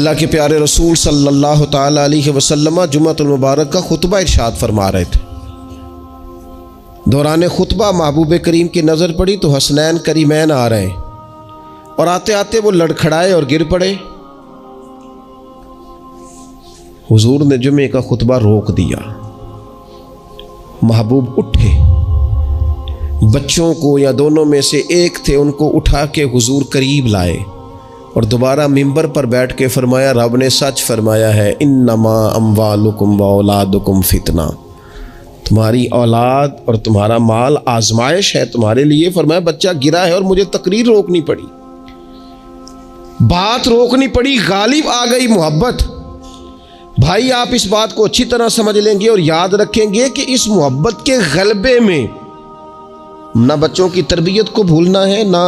अल्लाह के प्यारे रसूल सल्लल्लाहु ताला अलैहि वसल्लम जुम्मतुल मुबारक का खुतबा इरशाद फरमा रहे थे। दौरान खुतबा महबूब करीम की नज़र पड़ी तो हसनैन करीमैन आ रहे और आते आते वो लड़खड़ाए और गिर पड़े। हुजूर ने जुमे का खुतबा रोक दिया। महबूब उठे, बच्चों को या दोनों में से एक थे उनको उठा के हुजूर करीब लाए और दोबारा मिंबर पर बैठ के फरमाया, रब ने सच फरमाया है, इन्नमा अम्वालुकुम व औलादुकुम फितना, तुम्हारी औलाद और तुम्हारा माल आजमाइश है तुम्हारे लिए। फरमाया बच्चा गिरा है और मुझे तकरीर रोकनी पड़ी, बात रोकनी पड़ी, गालिब आ गई मोहब्बत। भाई आप इस बात को अच्छी तरह समझ लेंगे और याद रखेंगे कि इस मोहब्बत के गलबे में ना बच्चों की तरबियत को भूलना है, ना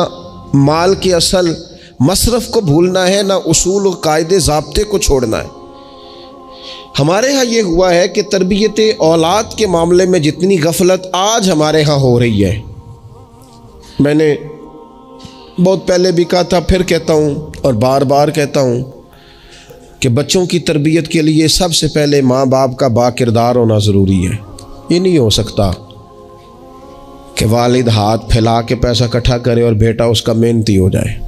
माल के असल मसरफ को भूलना है, ना उसूल और कायदे ज़ाब्ते को छोड़ना है। हमारे यहाँ ये हुआ है कि तरबियत औलाद के मामले में जितनी गफलत आज हमारे यहाँ हो रही है, मैंने बहुत पहले भी कहा था, फिर कहता हूँ और बार बार कहता हूँ कि बच्चों की तरबियत के लिए सबसे पहले माँ बाप का बाकिरदार होना ज़रूरी है। ये नहीं हो सकता कि वालिद हाथ फैला के पैसा इकट्ठा करे और बेटा उसका मेहनती हो जाए।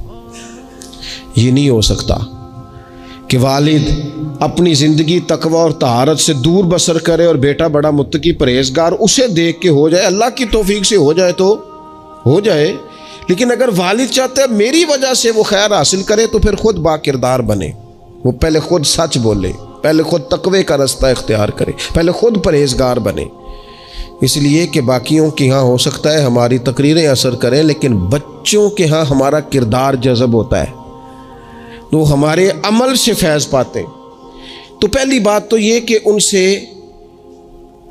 ये नहीं हो सकता कि वालिद अपनी ज़िंदगी तकवा और तहारत से दूर बसर करे और बेटा बड़ा मुत्तकी परहेजगार उसे देख के हो जाए। अल्लाह की तौफीक से हो जाए तो हो जाए, लेकिन अगर वालिद चाहते हैं मेरी वजह से वो खैर हासिल करे तो फिर खुद बाकिरदार बने। वो पहले खुद सच बोले, पहले खुद तकवे का रास्ता इख्तियार करे, पहले खुद परहेजगार बने। इसलिए कि बाकियों के यहाँ हो सकता है हमारी तकरीरें असर करें, लेकिन बच्चों के यहाँ हमारा किरदार जज़ब होता है तो हमारे अमल से फैज़ पाते हैं। तो पहली बात तो ये कि उनसे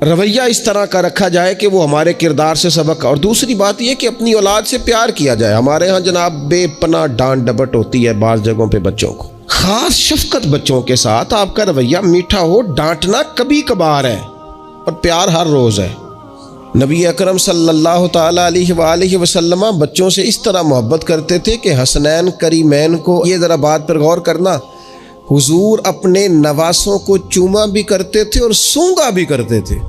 रवैया इस तरह का रखा जाए कि वो हमारे किरदार से सबक, और दूसरी बात ये कि अपनी औलाद से प्यार किया जाए। हमारे यहाँ जनाब बेपनाह डांट डपट होती है बाज़ जगहों पे बच्चों को, ख़ास शफ़क़त बच्चों के साथ आपका रवैया मीठा हो। डांटना कभी कभार है और प्यार हर रोज़ है। नबी अकरम सल्लल्लाहु ताला अलैहि वसल्लम बच्चों से इस तरह मोहब्बत करते थे कि हसनैन करीमैन को, ये ज़रा बात पर गौर करना, हुजूर अपने नवासों को चूमा भी करते थे और सूंघा भी करते थे।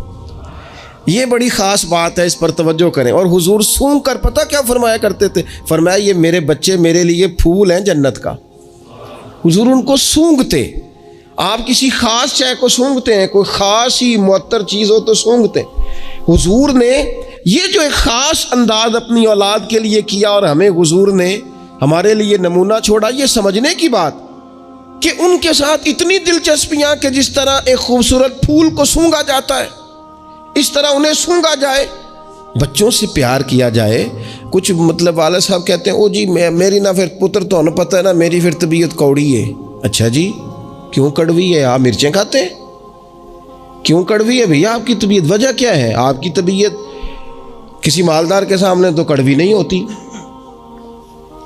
ये बड़ी ख़ास बात है, इस पर तवज्जो करें। और हुजूर सूंघ कर पता क्या फरमाया करते थे? फरमाया ये मेरे बच्चे मेरे लिए फूल हैं जन्नत का। हुजूर उनको सूंघते। आप किसी ख़ास चाय को सूंघते हैं, कोई ख़ास ही मुअत्तर चीज़ हो तो सूंघते हैं। हुजूर ने ये जो एक ख़ास अंदाज अपनी औलाद के लिए किया और हमें हुजूर ने हमारे लिए नमूना छोड़ा, ये समझने की बात कि उनके साथ इतनी दिलचस्पियाँ कि जिस तरह एक खूबसूरत फूल को सूंघा जाता है इस तरह उन्हें सूंघा जाए, बच्चों से प्यार किया जाए। कुछ मतलब वाले साहब कहते हैं, ओ जी मेरी ना फिर पुत्र तो न पता है ना, मेरी फिर तबीयत कौड़ी है। अच्छा जी, क्यों कड़वी है? आप मिर्चें खाते हैं? क्यों कड़वी है भैया आपकी तबीयत? वजह क्या है? आपकी तबीयत किसी मालदार के सामने तो कड़वी नहीं होती,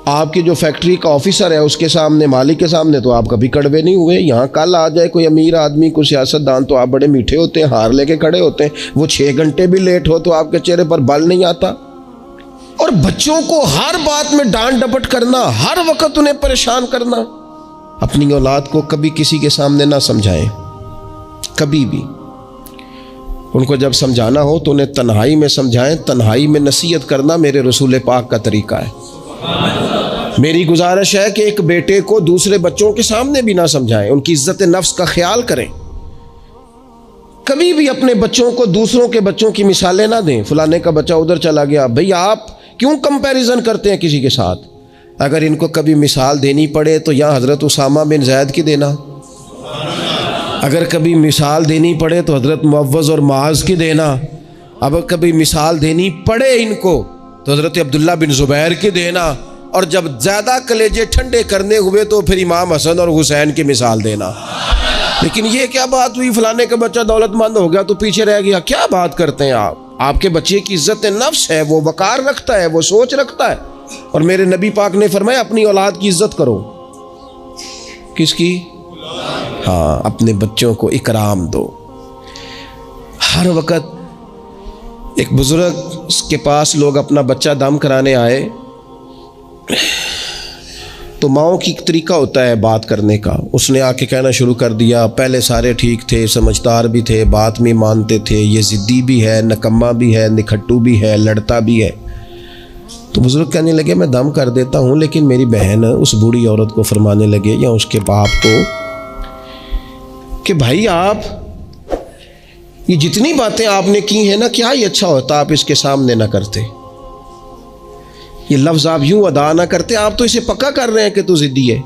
आपकी जो फैक्ट्री का ऑफिसर है उसके सामने, मालिक के सामने तो आप कभी कड़वे नहीं हुए। यहाँ कल आ जाए कोई अमीर आदमी, कोई सियासतदान, तो आप बड़े मीठे होते हैं, हार लेके खड़े होते हैं। वो 6 घंटे भी लेट हो तो आपके चेहरे पर बल नहीं आता। और बच्चों को हर बात में डांट डपट करना, हर वक्त उन्हें परेशान करना। अपनी औलाद को कभी किसी के सामने ना समझाएं, कभी भी। उनको जब समझाना हो तो उन्हें तन्हाई में समझाएं। तन्हाई में नसीहत करना मेरे रसूल पाक का तरीका है। मेरी गुजारिश है कि एक बेटे को दूसरे बच्चों के सामने भी ना समझाएं, उनकी इज्जत नफ्स का ख्याल करें। कभी भी अपने बच्चों को दूसरों के बच्चों की मिसालें ना दें। फलाने का बच्चा उधर चला गया, भैया आप क्यों कंपैरिजन करते हैं किसी के साथ? अगर इनको कभी मिसाल देनी पड़े तो यहाँ हज़रत उसामा बिन ज़ैद की देना, अगर कभी मिसाल देनी पड़े तो हज़रत मुअव्वज़ और मुआज़ की देना, अब कभी मिसाल देनी पड़े इनको तो हज़रत अब्दुल्ला बिन ज़ुबैर की देना, और जब ज़्यादा कलेजे ठंडे करने हुए तो फिर इमाम हसन और हुसैन की मिसाल देना। लेकिन ये क्या बात हुई, फलाने का बच्चा दौलतमंद हो गया तो पीछे रह गया? क्या बात करते हैं आप? आपके बच्चे की इज्जत नफ्स है, वो वकार रखता है, वो सोच रखता है। और मेरे नबी पाक ने फरमाया अपनी औलाद की इज्जत करो। किसकी? हाँ, अपने बच्चों को इकराम दो। हर वक्त एक बुजुर्ग के पास लोग अपना बच्चा दम कराने आए तो माओं की एक तरीका होता है बात करने का। उसने आके कहना शुरू कर दिया, पहले सारे ठीक थे, समझदार भी थे, बात में मानते थे, ये ज़िद्दी भी है, नकम्मा भी है, निखट्टू भी है, लड़ता भी है। तो बुजुर्ग कहने लगे मैं दम कर देता हूँ, लेकिन मेरी बहन उस बूढ़ी औरत को फरमाने लगे या उसके बाप को कि भाई आप ये जितनी बातें आपने की हैं ना, क्या ही अच्छा होता आप इसके सामने ना करते, ये लफ्ज़ आप यूं अदा ना करते। आप तो इसे पक्का कर रहे हैं कि तू ज़िद्दी है,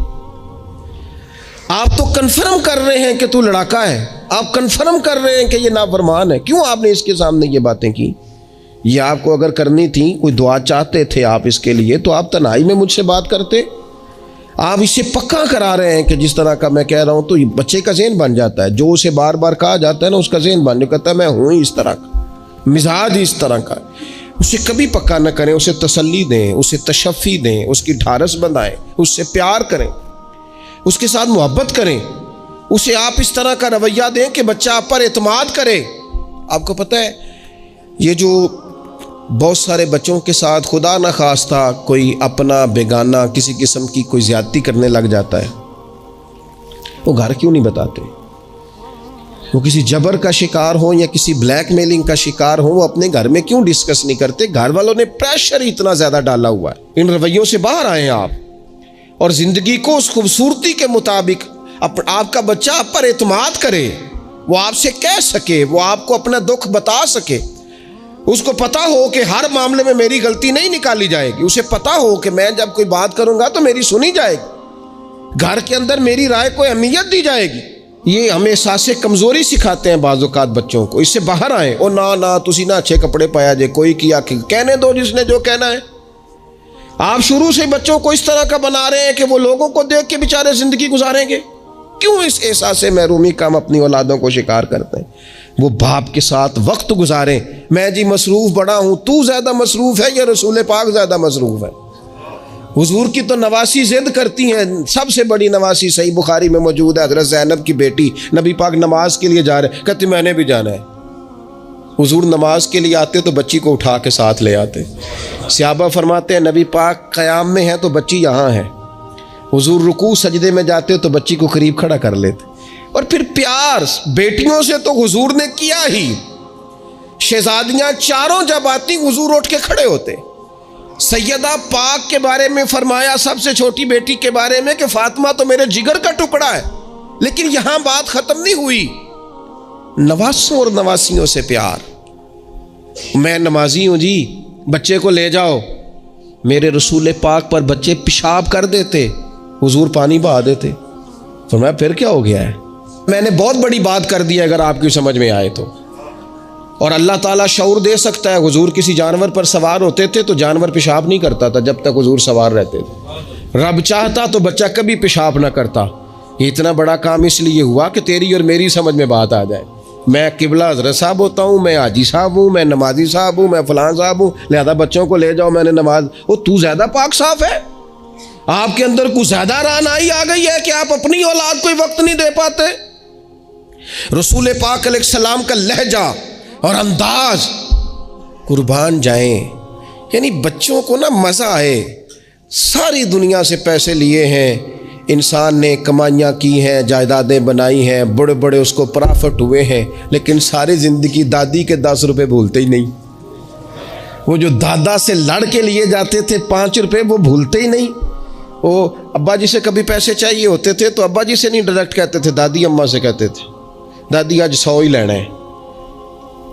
आप तो कन्फर्म कर रहे हैं कि तू लड़ाका है, आप कन्फर्म कर रहे हैं कि ये नाफरमान है। क्यों आपने इसके सामने ये बातें की? ये आपको अगर करनी थी, कोई दुआ चाहते थे आप इसके लिए, तो आप तन्हाई में मुझसे बात करते। आप इसे पक्का करा रहे हैं कि जिस तरह का मैं कह रहा हूं, तो बच्चे का ज़हन बन जाता है। जो उसे बार बार कहा जाता है ना, उसका ज़हन बन जाता है मैं हूँ इस तरह का, मिजाज इस तरह का। उसे कभी पक्का न करें, उसे तसल्ली दें, उसे तशफ़ी दें, उसकी ढारस बंधाएं, उससे प्यार करें, उसके साथ मोहब्बत करें, उसे आप इस तरह का रवैया दें कि बच्चा आप पर एतमाद करे। आपको पता है ये जो बहुत सारे बच्चों के साथ खुदा न खास्ता कोई अपना बेगाना किसी किस्म की कोई ज़्यादती करने लग जाता है, वो घर क्यों नहीं बताते? वो किसी जबर का शिकार हो या किसी ब्लैकमेलिंग का शिकार हो, वो अपने घर में क्यों डिस्कस नहीं करते? घर वालों ने प्रेशर इतना ज़्यादा डाला हुआ है। इन रवैयों से बाहर आए आप और ज़िंदगी को उस खूबसूरती के मुताबिक आपका बच्चा आप पर एतमाद करे, वो आपसे कह सके, वो आपको अपना दुख बता सके, उसको पता हो कि हर मामले में मेरी गलती नहीं निकाली जाएगी, उसे पता हो कि मैं जब कोई बात करूंगा तो मेरी सुनी जाएगी, घर के अंदर मेरी राय को अहमियत दी जाएगी। ये हमें एहसास कमज़ोरी सिखाते हैं बाज़ औक़ात बच्चों को। इससे बाहर आए। ओ ना ना तुसी ना अच्छे कपड़े पाया जे, कोई किया कहने दो जिसने जो कहना है। आप शुरू से बच्चों को इस तरह का बना रहे हैं कि वो लोगों को देख के बेचारे ज़िंदगी गुजारेंगे। क्यों इस एहसास महरूमी का हम अपनी औलादों को शिकार करते हैं? वो बाप के साथ वक्त गुजारें। मैं जी मसरूफ़ बड़ा हूँ, तू ज़्यादा मसरूफ़ है या रसूल पाक ज़्यादा मसरूफ़ है? हुजूर की तो नवासी ज़िद करती हैं, सबसे बड़ी नवासी सही बुखारी में मौजूद है। हज़रत ज़ैनब की बेटी नबी पाक नमाज के लिए जा रहे, कहती मैंने भी जाना है। हुजूर नमाज के लिए आते तो बच्ची को उठा के साथ ले आते। सहाबा फरमाते हैं नबी पाक क़याम में है तो बच्ची यहाँ है। हुजूर रुकू सजदे में जाते तो बच्ची को करीब खड़ा कर लेते। और फिर प्यार बेटियों से तो हुजूर ने किया ही। शहजादियाँ चारों जब आती हुजूर उठ के खड़े होते। सैयदा पाक के बारे में फरमाया, सबसे छोटी बेटी के बारे में, कि फातिमा तो मेरे जिगर का टुकड़ा है। लेकिन यहां बात खत्म नहीं हुई। नवासों और नवासियों से प्यार। मैं नमाजी हूं जी, बच्चे को ले जाओ। मेरे रसूल पाक पर बच्चे पेशाब कर देते, हुजूर पानी बहा देते। फरमाया फिर क्या हो गया है? मैंने बहुत बड़ी बात कर दी अगर आपकी समझ में आए तो। और अल्लाह ताला शऊर दे सकता है। हुजूर किसी जानवर पर सवार होते थे तो जानवर पेशाब नहीं करता था जब तक हुजूर सवार रहते थे। रब चाहता तो बच्चा कभी पेशाब ना करता। ये इतना बड़ा काम इसलिए हुआ कि तेरी और मेरी समझ में बात आ जाए। मैं किबला हज़रत साहब होता हूँ, मैं हाजी साहब हूँ, मैं नमाजी साहब हूँ, मैं फलां साहब हूँ, लिहाजा बच्चों को ले जाओ, मैंने नमाज। वो तू ज़्यादा पाक साफ है? आपके अंदर कुछ ज़्यादा रानाई आ गई है कि आप अपनी औलाद को वक्त नहीं दे पाते? रसूल पाक अलैहिस्सलाम का लहजा और अंदाज, कुर्बान जाएं। यानी बच्चों को ना मज़ा आए। सारी दुनिया से पैसे लिए हैं इंसान ने, कमाइयाँ की हैं, जायदादें बनाई हैं, बड़े बड़े उसको प्रॉफिट हुए हैं, लेकिन सारी ज़िंदगी दादी के 10 रुपये भूलते ही नहीं। वो जो दादा से लड़ के लिए जाते थे 5 रुपये, वो भूलते ही नहीं। वो अब्बा जी से कभी पैसे चाहिए होते थे तो अब्बा जी से नहीं डायरेक्ट कहते थे, दादी अम्मा से कहते थे, दादी आज 100 ही लेना है।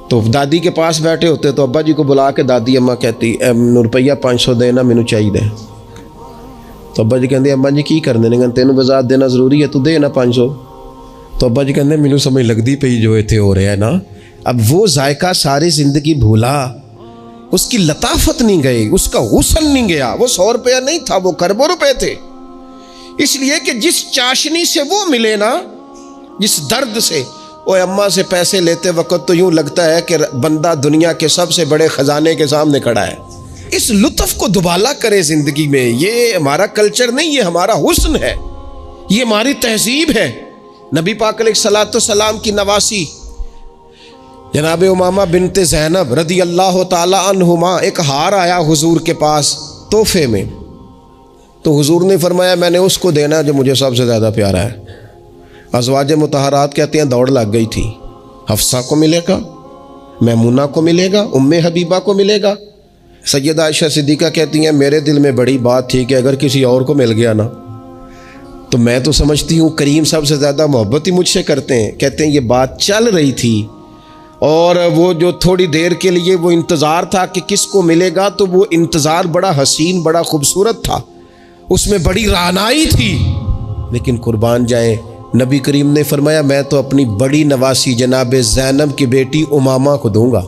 तो दादी के पास बैठे होते तो अब्बा जी को बुला के दादी अम्मा कहती रुपया 500 देना मैनू चाहिए। तो अब्बा जी कहते अम्मा जी की करने ने, तेनों वजात देना जरूरी है, तू दे ना 500। तो अब्बा जी कहते मैनू समझ लगती पई जो इतने हो रहा है ना। अब वो जायका सारी जिंदगी भूला, उसकी लताफत नहीं गई, उसका हुस्न नहीं गया। वो 100 रुपया नहीं था, वो खरबों रुपए थे। इसलिए कि जिस चाशनी से वो मिले ना, जिस दर्द से, वो अम्मा से पैसे लेते वक्त तो यूं लगता है कि बंदा दुनिया के सबसे बड़े खजाने के सामने खड़ा है। इस लुत्फ को दुबाला करें जिंदगी में। ये हमारा कल्चर नहीं, ये हमारा हुस्न है, ये हमारी तहजीब है। नबी पाक अलैहिस्सलाम की नवासी जनाब उमामा बिनते ज़ैनब रदी अल्लाह ताला अन्हुमा, एक हार आया हुजूर के पास तोहफे में। तो हुजूर ने फरमाया मैंने उसको देना जो मुझे सबसे ज़्यादा प्यारा है। अज़वाज मुतहरात कहते हैं दौड़ लग गई थी। हफ्सा को मिलेगा, मैमुना को मिलेगा, उम्मे हबीबा को मिलेगा। सैयदा आयशा सिद्दीक़ा कहती हैं मेरे दिल में बड़ी बात थी कि अगर किसी और को मिल गया ना तो मैं तो समझती हूँ करीम सबसे ज़्यादा मोहब्बत ही मुझसे करते हैं। कहते हैं ये बात चल रही थी और वो जो थोड़ी देर के लिए वो इंतज़ार था कि किसको मिलेगा, तो वो इंतज़ार बड़ा हसीन बड़ा खूबसूरत था, उसमें बड़ी रानाई थी। लेकिन कुर्बान जाए नबी करीम ने फरमाया मैं तो अपनी बड़ी नवासी जनाब ज़ैनब की बेटी उमामा को दूंगा।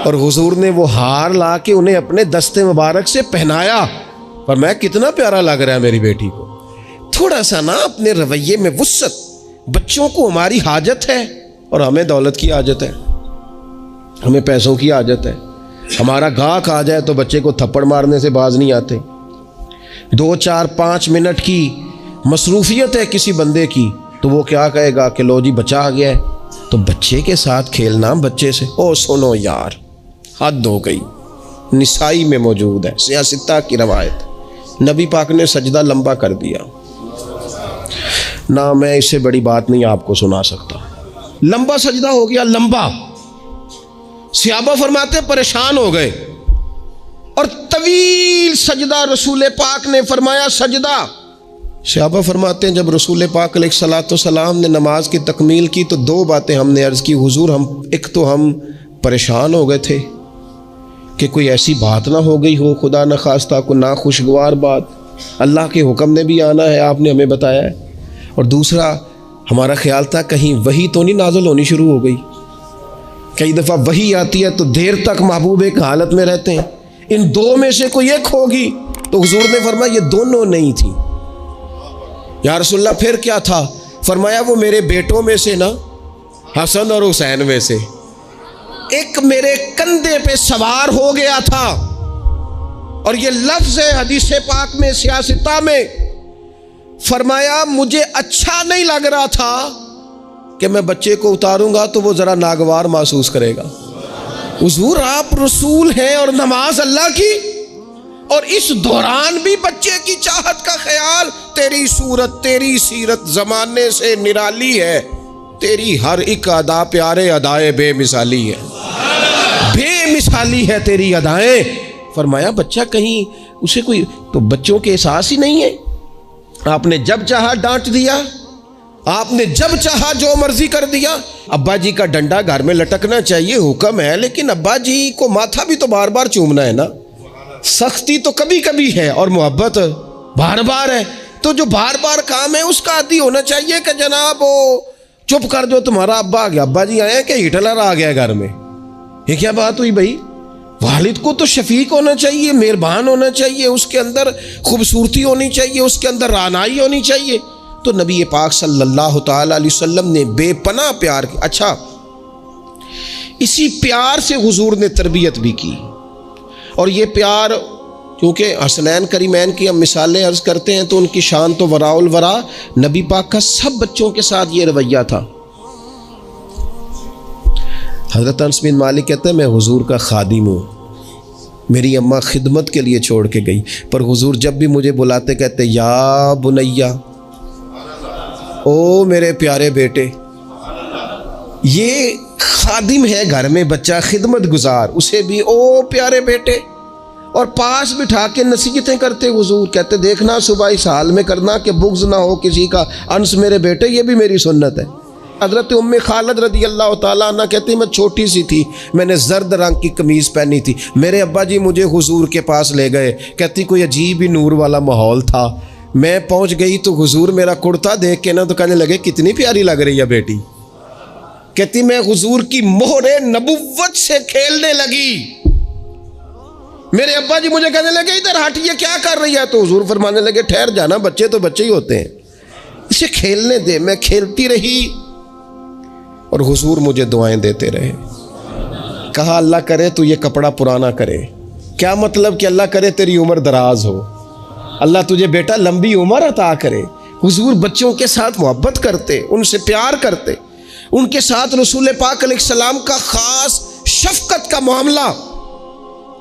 और हुजूर ने वो हार ला के उन्हें अपने दस्ते मुबारक से पहनाया। पर मैं कितना प्यारा लग रहा है मेरी बेटी को। थोड़ा सा ना अपने रवैये में वुस्सत। बच्चों को हमारी हाजत है और हमें दौलत की हाजत है, हमें पैसों की हाजत है। हमारा गाहक आ जाए तो बच्चे को थप्पड़ मारने से बाज नहीं आते। 2, 4, 5 मिनट की मसरूफियत है किसी बंदे की तो वो क्या कहेगा कि लो जी बच्चा आ गया है। तो बच्चे के साथ खेलना बच्चे से, ओ सुनो यार हद हो गई। निसाई में मौजूद है सियासता की रवायत, नबी पाक ने सजदा लंबा कर दिया ना, मैं इससे बड़ी बात नहीं आपको सुना सकता। लंबा सजदा हो गया, लंबा। सहाबा फरमाते परेशान हो गए और तवील सजदा रसूल पाक ने फरमाया सजदा। सहाबा फरमाते हैं जब रसूल पाक अलैहिस्सलाम ने नमाज की तकमील की तो 2 बातें हमने अर्ज़ की हुजूर, हम एक तो हम परेशान हो गए थे कि कोई ऐसी बात ना हो गई हो, खुदा न खास्ता को ना खुशगवार बात, अल्लाह के हुक्म ने भी आना है आपने हमें बताया है। और दूसरा हमारा ख्याल था कहीं वही तो नहीं नाज़िल होनी शुरू हो गई। कई दफ़ा वही आती है तो देर तक महबूब एक हालत में रहते हैं, इन 2 में से कोई एक होगी। तो हुजूर ने फरमाया ये दोनों नहीं थी। या रसूलल्लाह फिर क्या था? फरमाया वो मेरे बेटों में से ना, हसन और हुसैन में से एक मेरे कंधे पे सवार हो गया था। और ये लफ्ज़ है हदीस पाक में सियासता में, फरमाया मुझे अच्छा नहीं लग रहा था कि मैं बच्चे को उतारूंगा तो वो ज़रा नागवार महसूस करेगा। हुजूर आप रसूल हैं और नमाज अल्लाह की, और इस दौरान भी बच्चे की चाहत का ख्याल। तेरी सूरत तेरी सीरत ज़माने से निराली है, तेरी हर एक अदा प्यारे अदाए बेमिसाली है, बेमिसाली है तेरी अदाएं। फरमाया बच्चा कहीं उसे कोई तो बच्चों के एहसास ही नहीं है। आपने जब चाहा डांट दिया, आपने जब चाहा जो मर्जी कर दिया। अब्बा जी का डंडा घर में लटकना चाहिए, हुक्म है, लेकिन अब्बा जी को माथा भी तो बार बार चूमना है ना। सख्ती तो कभी कभी है और मोहब्बत बार बार है। तो जो बार बार काम है उसका आदी होना चाहिए कि जनाब वो चुप कर दो, तुम्हारा अब्बा आ गया, अब्बा जी आए कि हिटलर आ गया घर में। ये क्या बात हुई भाई? वालिद को तो शफीक होना चाहिए, मेहरबान होना चाहिए, उसके अंदर खूबसूरती होनी चाहिए, उसके अंदर रानाई होनी चाहिए। तो नबी पाक सल्लल्लाहु तआला अलैहि वसल्लम ने बेपनाह प्यार किया। अच्छा, इसी प्यार से हुजूर ने तरबियत भी की। और ये प्यार क्योंकि हसनैन करीमैन की हम मिसालें अर्ज़ करते हैं तो उनकी शान तो वराउल वरा, नबी पाक का सब बच्चों के साथ ये रवैया था। हज़रत अनस बिन मालिक कहते हैं मैं हुजूर का खादिम हूँ, मेरी अम्मा खिदमत के लिए छोड़ के गई, पर हुजूर जब भी मुझे बुलाते कहते या बुनैया, ओ मेरे प्यारे बेटे। ये खादिम है घर में, बच्चा खिदमत गुजार, उसे भी ओ प्यारे बेटे। और पास बिठा के नसीहतें करते हुजूर, कहते देखना सुबह इस हाल में करना कि बुग़्ज़ ना हो किसी का, अंस मेरे बेटे ये भी मेरी सुन्नत है। हज़रत उम्मे खालिद रज़ी अल्लाह तआला अन्हा कहती मैं छोटी सी थी, मैंने जर्द रंग की कमीज़ पहनी थी, मेरे अब्बा जी मुझे हुजूर के पास ले गए। कहती कोई अजीब ही नूर वाला माहौल था, मैं पहुँच गई तो हुजूर मेरा कुर्ता देख के ना तो कहने लगे कितनी प्यारी लग रही है बेटी। कहती मैं हुजूर की मोहरे नबुव्वत से खेलने लगी। मेरे अब्बा जी मुझे कहने लगे इधर हट, ये क्या कर रही है? तो हुजूर फरमाने लगे ठहर जाना, बच्चे तो बच्चे ही होते हैं, इसे खेलने दे। मैं खेलती रही और हुजूर मुझे दुआएं देते रहे। कहा अल्लाह करे तू ये कपड़ा पुराना करे। क्या मतलब कि अल्लाह करे तेरी उम्र दराज हो, अल्लाह तुझे बेटा लंबी उम्र अता करे। हुजूर बच्चों के साथ मोहब्बत करते, उनसे प्यार करते, उनके साथ रसूल पाक अलैहिस्सलाम का ख़ास शफ़क़त का मामला।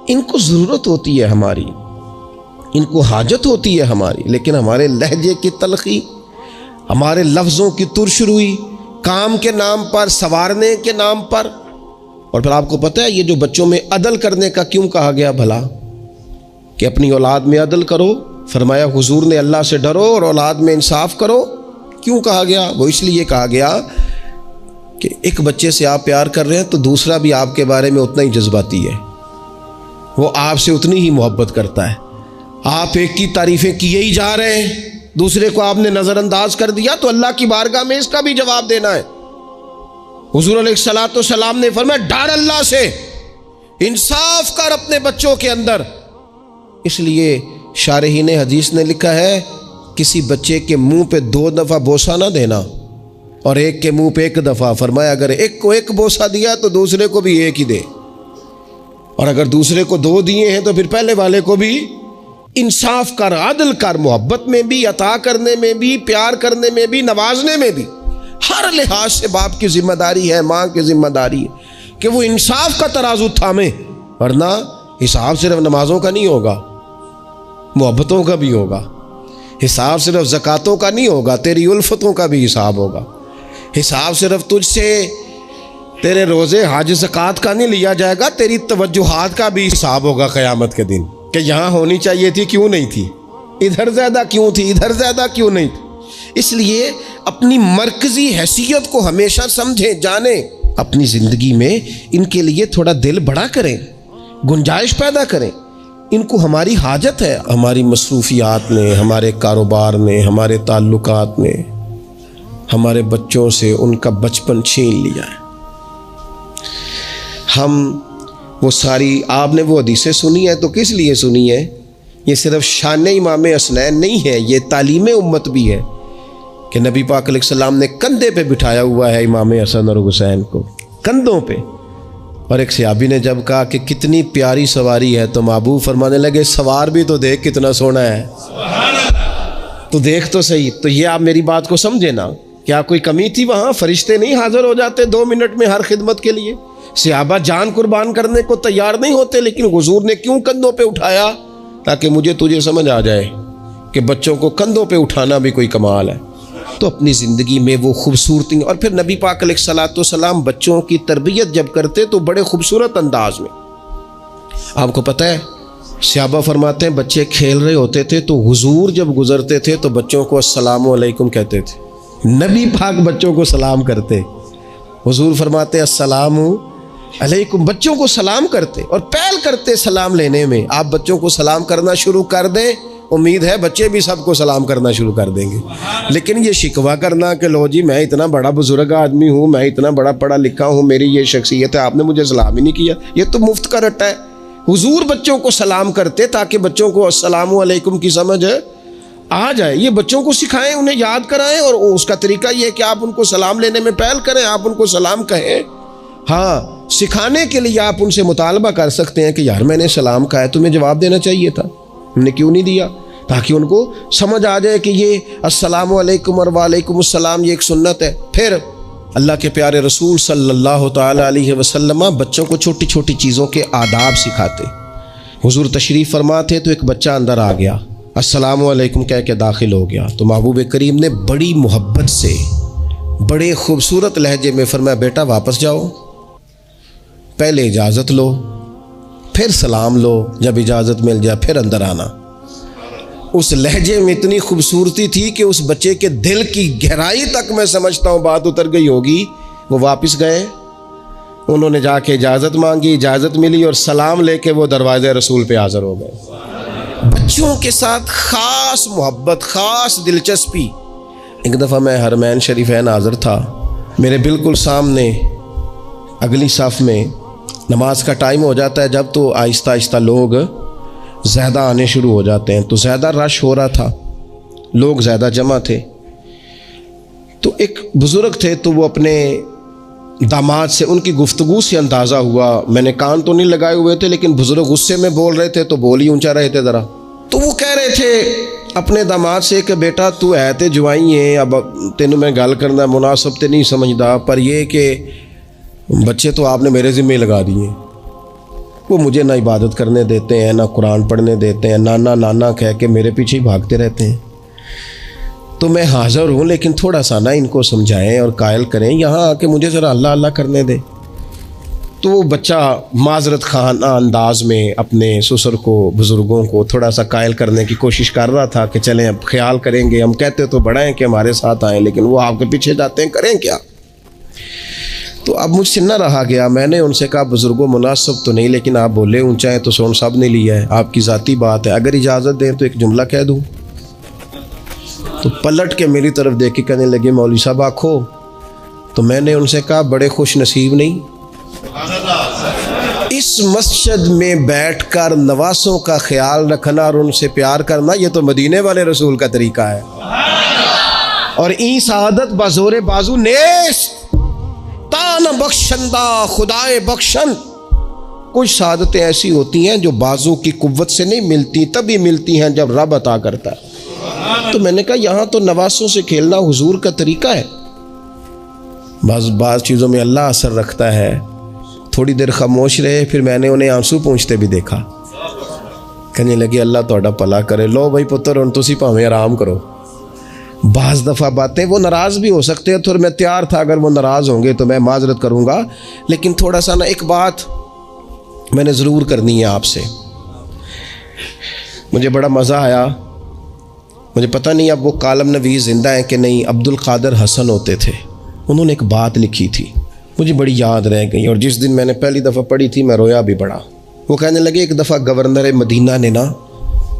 इनको ज़रूरत होती है हमारी, इनको हाजत होती है हमारी, लेकिन हमारे लहजे की तलखी, हमारे लफ्ज़ों की तुरशरुई, काम के नाम पर, संवारने के नाम पर। और फिर आपको पता है ये जो बच्चों में अदल करने का क्यों कहा गया भला, कि अपनी औलाद में अदल करो। फरमाया हुजूर ने अल्लाह से डरो और औलाद में इंसाफ करो। क्यों कहा गया? वो इसलिए कहा गया कि एक बच्चे से आप प्यार कर रहे हैं तो दूसरा भी आपके बारे में उतना ही जज्बाती है, वो आपसे उतनी ही मोहब्बत करता है। आप एक की तारीफ़ें किए ही जा रहे हैं, दूसरे को आपने नज़रअंदाज कर दिया, तो अल्लाह की बारगाह में इसका भी जवाब देना है। हुजूर अलैहिस्सलाम ने फरमाया डर अल्लाह से, इंसाफ कर अपने बच्चों के अंदर। इसलिए शारहीन हदीस ने लिखा है किसी बच्चे के मुंह पे 2 दफ़ा बोसा ना देना और एक के मुंह पे 1 दफ़ा। फरमाया अगर एक को 1 बोसा दिया तो दूसरे को भी 1 ही दे, और अगर दूसरे को 2 दिए हैं तो फिर पहले वाले को भी इंसाफ कर, अदल कर, मोहब्बत में भी, अता करने में भी, प्यार करने में भी, नवाजने में भी। हर लिहाज से बाप की जिम्मेदारी है, माँ की जिम्मेदारी है कि वो इंसाफ का तराजू थामे, वरना हिसाब सिर्फ नमाजों का नहीं होगा, मोहब्बतों का भी होगा। हिसाब सिर्फ ज़कातों का नहीं होगा, तेरी उल्फतों का भी हिसाब होगा। हिसाब सिर्फ तुझसे तेरे रोज़े हज ज़कात का नहीं लिया जाएगा, तेरी तवज्जुहात का भी हिसाब होगा क़यामत के दिन, कि यहाँ होनी चाहिए थी क्यों नहीं थी, इधर ज़्यादा क्यों थी, इधर ज़्यादा क्यों नहीं थी। इसलिए अपनी मरकज़ी हैसियत को हमेशा समझें, जानें। अपनी ज़िंदगी में इनके लिए थोड़ा दिल बड़ा करें, गुंजाइश पैदा करें। इनको हमारी हाजत है, हमारी मसरूफियात में, हमारे कारोबार में, हमारे ताल्लुकात में, हमारे बच्चों से उनका बचपन छीन लिया है। हम वो सारी, आपने वो हदीसें सुनी है तो किस लिए सुनी है? ये सिर्फ शान इमाम हसनैन नहीं है, ये तालीम उम्मत भी है कि नबी पाक अलैहिस्सलाम ने कंधे पे बिठाया हुआ है इमाम हसन और हुसैन को, कंधों पे। और एक सहाबी ने जब कहा कि कितनी प्यारी सवारी है, तो महबूब फरमाने लगे सवार भी तो देख कितना सोना है, तो देख तो सही। तो ये आप मेरी बात को समझे ना, क्या कोई कमी थी वहाँ? फरिश्ते नहीं हाजिर हो जाते 2 मिनट में हर खिदमत के लिए? सहाबा जान कुर्बान करने को तैयार नहीं होते, लेकिन हुजूर ने क्यों कंधों पे उठाया? ताकि मुझे तुझे समझ आ जाए कि बच्चों को कंधों पे उठाना भी कोई कमाल है। तो अपनी ज़िंदगी में वो खूबसूरती, और फिर नबी पाक अलैहिस्सलाम बच्चों की तरबियत जब करते तो बड़े खूबसूरत अंदाज में। आपको पता है सहाबा फरमाते हैं बच्चे खेल रहे होते थे तो हुजूर जब गुजरते थे तो बच्चों को अस्सलामु अलैकुम कहते थे। नबी पाक बच्चों को सलाम करते, हुजूर फरमाते अस्सलामु अलैकुम, बच्चों को सलाम करते और पहल करते सलाम लेने में। आप बच्चों को सलाम करना शुरू कर दें, उम्मीद है बच्चे भी सबको सलाम करना शुरू कर देंगे। लेकिन ये शिकवा करना कि लो जी मैं इतना बड़ा बुजुर्ग आदमी हूँ, मैं इतना बड़ा पढ़ा लिखा हूँ, मेरी ये शख्सियत है, आपने मुझे सलाम ही नहीं किया, ये तो मुफ्त का रट्टा है। हुजूर बच्चों को सलाम करते ताकि बच्चों को अस्सलामु अलैकुम की समझ आ जाए। ये बच्चों को सिखाएं, उन्हें याद कराएं, और उसका तरीका ये है कि आप उनको सलाम लेने में पहल करें, आप उनको सलाम कहें। हाँ, सिखाने के लिए आप उनसे मुतालबा कर सकते हैं कि यार मैंने सलाम कहा है, तुम्हें जवाब देना चाहिए था, हमने क्यों नहीं दिया, ताकि उनको समझ आ जाए कि ये अस्सलामु अलैकुम और वालेकुम अस्सलाम ये एक सुन्नत है। फिर अल्लाह के प्यारे रसूल सल्लल्लाहु ताला अलैहि वसल्लम बच्चों को छोटी छोटी चीज़ों के आदाब सिखाते। हुजूर तशरीफ़ फरमाते तो एक बच्चा अंदर आ गया, अस्सलामु अलैकुम कह के दाखिल हो गया, तो महबूब करीम ने बड़ी मोहब्बत से बड़े खूबसूरत लहजे में फरमाया बेटा वापस जाओ, पहले इजाज़त लो, फिर सलाम लो, जब इजाज़त मिल जाए फिर अंदर आना। उस लहजे में इतनी खूबसूरती थी कि उस बच्चे के दिल की गहराई तक मैं समझता हूँ बात उतर गई होगी। वो वापस गए, उन्होंने जाके इजाज़त मांगी, इजाज़त मिली और सलाम लेके वो दरवाज़े रसूल पे हाज़िर हो गए। बच्चों के साथ ख़ास मोहब्बत, ख़ास दिलचस्पी। एक दफ़ा मैं हरमैन शरीफैन हाज़िर था, मेरे बिल्कुल सामने अगली सफ़ में नमाज का टाइम हो जाता है जब, तो आहिस्ता आहिस्ता लोग ज़्यादा आने शुरू हो जाते हैं, तो ज़्यादा रश हो रहा था, लोग ज़्यादा जमा थे। तो एक बुज़ुर्ग थे, तो वो अपने दामाद से, उनकी गुफ्तगू से अंदाज़ा हुआ, मैंने कान तो नहीं लगाए हुए थे लेकिन बुज़ुर्ग गुस्से में बोल रहे थे तो बोल ही ऊंचा रहे थे ज़रा। तो वो कह रहे थे अपने दामाद से कि बेटा तू है तो जवाई है, अब तेनू मैं गल करना मुनासब तो नहीं समझदा, पर यह कि बच्चे तो आपने मेरे ज़िम्मे लगा दिए। वो मुझे ना इबादत करने देते हैं, ना कुरान पढ़ने देते हैं, नाना नाना कह के मेरे पीछे ही भागते रहते हैं। तो मैं हाज़िर हूँ, लेकिन थोड़ा सा ना इनको समझाएं और कायल करें, यहाँ आके मुझे ज़रा अल्लाह अल्लाह करने दें। तो वो बच्चा माजरत खाना अंदाज में अपने ससुर को, बुज़ुर्गों को थोड़ा सा कायल करने की कोशिश कर रहा था कि चलें अब ख्याल करेंगे, हम कहते तो बड़ा हैं कि हमारे साथ आएँ, लेकिन वो आपके पीछे जाते हैं, करें क्या। तो अब मुझसे न रहा गया, मैंने उनसे कहा बुज़ुर्गों मुनासिब तो नहीं, लेकिन आप बोले ऊंचा है तो सोन साहब ने लिया है, आपकी ज़ाती बात है, अगर इजाज़त दें तो एक जुमला कह दूँ। तो पलट के मेरी तरफ देख के कहने लगे मौलवी साहब आखो। तो मैंने उनसे कहा बड़े खुश नसीब नहीं, इस मस्जिद में बैठकर नवासों का ख्याल रखना और उनसे प्यार करना, ये तो मदीने वाले रसूल का तरीका है। और ई सआदत बज़ोरे बाजू नेस्त तान बख्शंदा खुदाए बख्शन। कुछ सआदतें ऐसी होती हैं जो बाजू की कुव्वत से नहीं मिलती, तभी मिलती हैं जब रब अता करता है। तो मैंने कहा यहाँ तो नवासों से खेलना हुजूर का तरीका है। बाज़ चीज़ों में अल्लाह असर रखता है। थोड़ी देर खामोश रहे, फिर मैंने उन्हें आंसू पहुँचते भी देखा। कहने लगे अल्लाह तोड़ा भला करे, लो भाई पुत्र हुण तुसी भावें आराम करो। बाज़ दफ़ा बातें वो नाराज़ भी हो सकते हैं, तो मैं तैयार था अगर वो नाराज़ होंगे तो मैं माजरत करूँगा, लेकिन थोड़ा सा ना एक बात मैंने ज़रूर करनी है आपसे। मुझे बड़ा मज़ा आया, मुझे पता नहीं अब वो कालम नवीस ज़िंदा हैं कि नहीं, अब्दुल कादिर हसन होते थे, उन्होंने एक बात लिखी थी, मुझे बड़ी याद रह गई, और जिस दिन मैंने पहली दफ़ा पढ़ी थी मैं रोया भी बड़ा। वो कहने लगे एक दफ़ा गवर्नर मदीना ने ना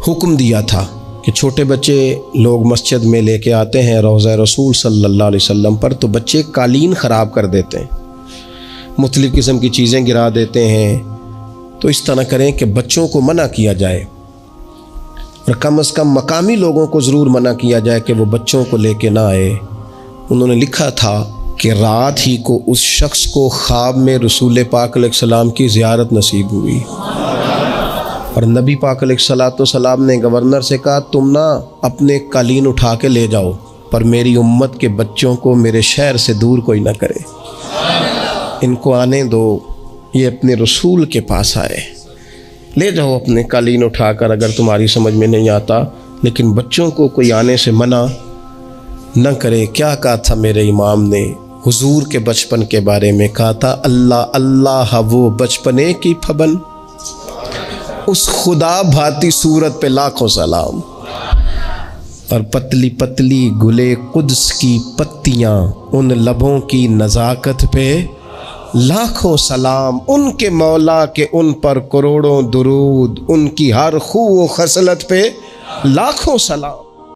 हुक्म दिया था कि छोटे बच्चे लोग मस्जिद में लेके आते हैं रोज़ा रसूल सल्लल्लाहु अलैहि वसल्लम पर, तो बच्चे कालीन ख़राब कर देते हैं, मुख्तलिफ़ किस्म की चीज़ें गिरा देते हैं। तो इस तरह करें कि बच्चों को मना किया जाए, और कम से कम मकामी लोगों को ज़रूर मना किया जाए कि वो बच्चों को लेके ना आए। उन्होंने लिखा था कि रात ही को उस शख्स को ख्वाब में रसूल पाक अलैहिस्सलाम की ज़ियारत नसीब हुई, और नबी पाक अलैहिस्सलाम ने गवर्नर से कहा तुम ना अपने कालीन उठा के ले जाओ, पर मेरी उम्मत के बच्चों को मेरे शहर से दूर कोई ना करे, इनको आने दो, ये अपने रसूल के पास आए, ले जाओ अपने कालीन उठाकर, अगर तुम्हारी समझ में नहीं आता, लेकिन बच्चों को कोई आने से मना न करे। क्या कहा था मेरे इमाम ने हुजूर के बचपन के बारे में? कहा था अल्लाह अल्लाह वो बचपने की फबन, उस खुदा भाती सूरत पे लाखों सलाम, और पतली पतली गुले कुद्स की पत्तियां, उन लबों की नज़ाकत पे लाखों सलाम, उनके मौला के उन पर करोड़ों दुरूद, उनकी हर खूब खसलत पे लाखों सलाम।